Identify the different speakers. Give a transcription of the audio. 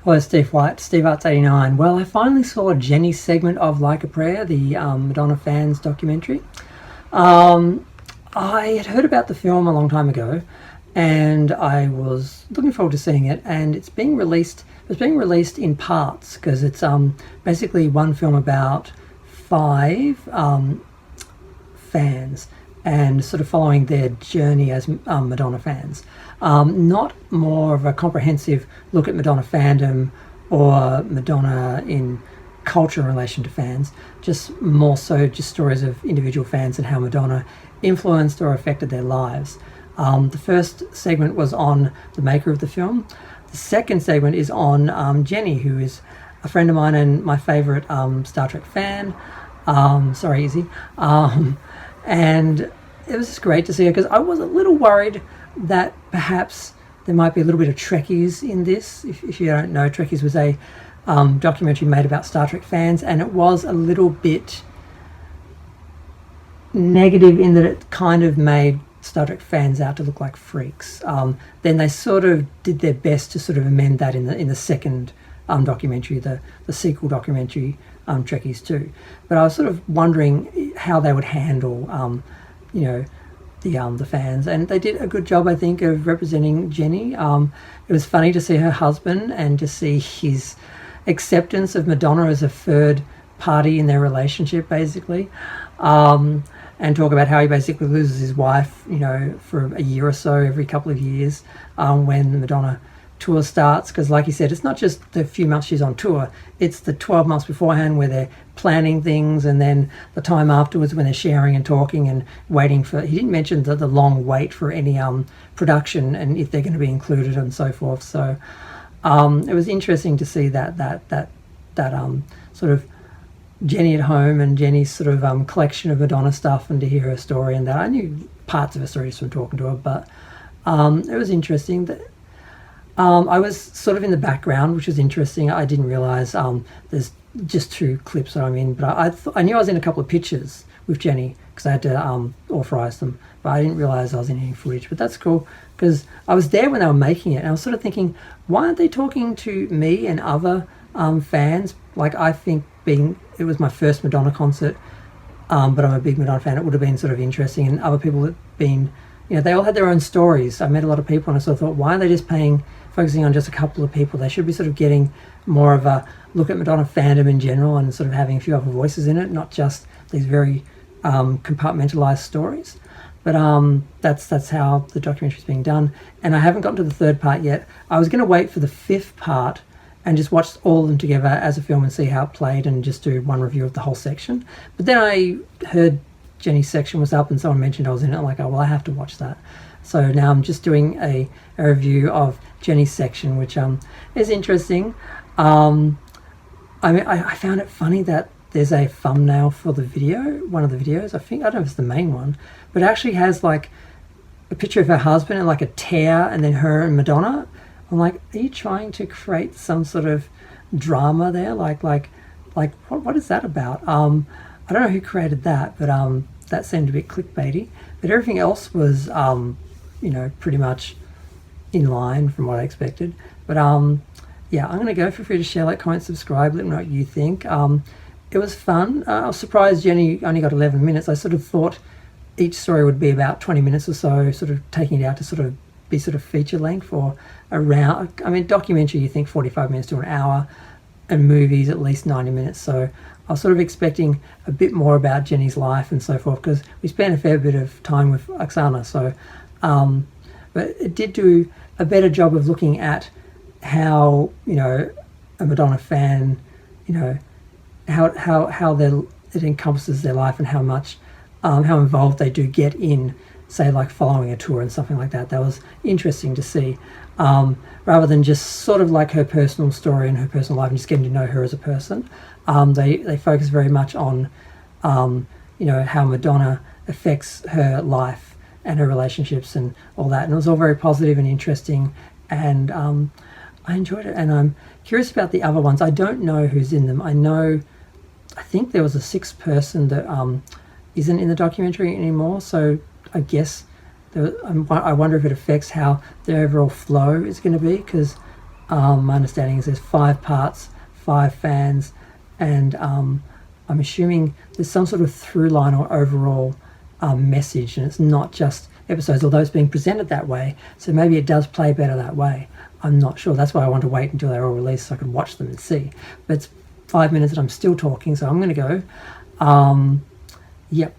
Speaker 1: Hello, Steve White, Steve Arts 89. Well, I finally saw Jenny's segment of Like a Prayer, the Madonna fans documentary. I had heard about the film a long time ago, and I was looking forward to seeing it. And it's being released. It's being released in parts because it's basically one film about five fans and sort of following their journey as Madonna fans. Not more of a comprehensive look at Madonna fandom or Madonna in culture in relation to fans, just more so just stories of individual fans and how Madonna influenced or affected their lives. The first segment was on the maker of the film. The second segment is on Jenny, who is a friend of mine and my favourite Star Trek fan. Sorry, Izzy. And it was just great to see her because I was a little worried that perhaps there might be a little bit of Trekkies in this. If you don't know, Trekkies was a documentary made about Star Trek fans, and it was a little bit negative in that it kind of made Star Trek fans out to look like freaks. Then they sort of did their best to sort of amend that in the second documentary, the sequel documentary, Trekkies 2. But I was sort of wondering how they would handle, the fans, and they did a good job, I think, of representing Jenny. It was funny to see her husband and to see his acceptance of Madonna as a third party in their relationship, basically, and talk about how he basically loses his wife, for a year or so every couple of years when the Madonna tour starts, because like you said, it's not just the few months she's on tour, it's the 12 months beforehand where they're planning things, and then the time afterwards when they're sharing and talking and waiting for, he didn't mention the long wait for any production and if they're going to be included and so forth. So it was interesting to see that sort of Jenny at home and Jenny's sort of collection of Madonna stuff, and to hear her story, and that I knew parts of her story just from talking to her, but it was interesting that I was sort of in the background, which was interesting. I didn't realise there's just 2 clips that I'm in, but I knew I was in a couple of pictures with Jenny because I had to authorise them, but I didn't realise I was in any footage. But that's cool because I was there when they were making it, and I was sort of thinking, why aren't they talking to me and other fans? Like, I think it was my first Madonna concert, but I'm a big Madonna fan, it would have been sort of interesting, and other people had been, they all had their own stories. I met a lot of people, and I sort of thought, why are they just focusing on just a couple of people? They should be sort of getting more of a look at Madonna fandom in general and sort of having a few other voices in it, not just these very compartmentalized stories. But that's how the documentary is being done, and I haven't gotten to the third part yet. I was going to wait for the 5th part and just watch all of them together as a film and see how it played and just do one review of the whole section. But then I heard Jenny's section was up and someone mentioned I was in it. I'm like, oh, well, I have to watch that. So now I'm just doing a review of Jenny's section, which is interesting. I found it funny that there's a thumbnail for the video, one of the videos. I don't know if it's the main one, but it actually has like a picture of her husband and like a tear, and then her and Madonna. I'm like, are you trying to create some sort of drama there? Like what is that about? I don't know who created that, but that seemed a bit clickbaity. But everything else was, pretty much in line from what I expected. But yeah, I'm going to go. Feel free to share, like, comment, subscribe. Let me know what you think. It was fun. I was surprised Jenny only got 11 minutes. I sort of thought each story would be about 20 minutes or so, sort of taking it out to sort of be sort of feature length or around. I mean, documentary, you think 45 minutes to an hour, and movies at least 90 minutes. So I was sort of expecting a bit more about Jenny's life and so forth, because we spent a fair bit of time with Oksana. So, but it did do a better job of looking at how, a Madonna fan, how it encompasses their life and how much, how involved they do get in, say, like following a tour and something like that. That was interesting to see, rather than just sort of like her personal story and her personal life and just getting to know her as a person. They focus very much on, how Madonna affects her life and her relationships and all that. And it was all very positive and interesting, and I enjoyed it. And I'm curious about the other ones. I don't know who's in them. I think there was a 6th person that isn't in the documentary anymore, so I guess I wonder if it affects how the overall flow is going to be, because My understanding is there's 5 parts, 5 fans, and I'm assuming there's some sort of through line or overall message, and it's not just episodes, although it's being presented that way. So maybe it does play better that way. I'm not sure. That's why I want to wait until they're all released so I can watch them and see. But it's 5 minutes and I'm still talking, so I'm going to go. Yep.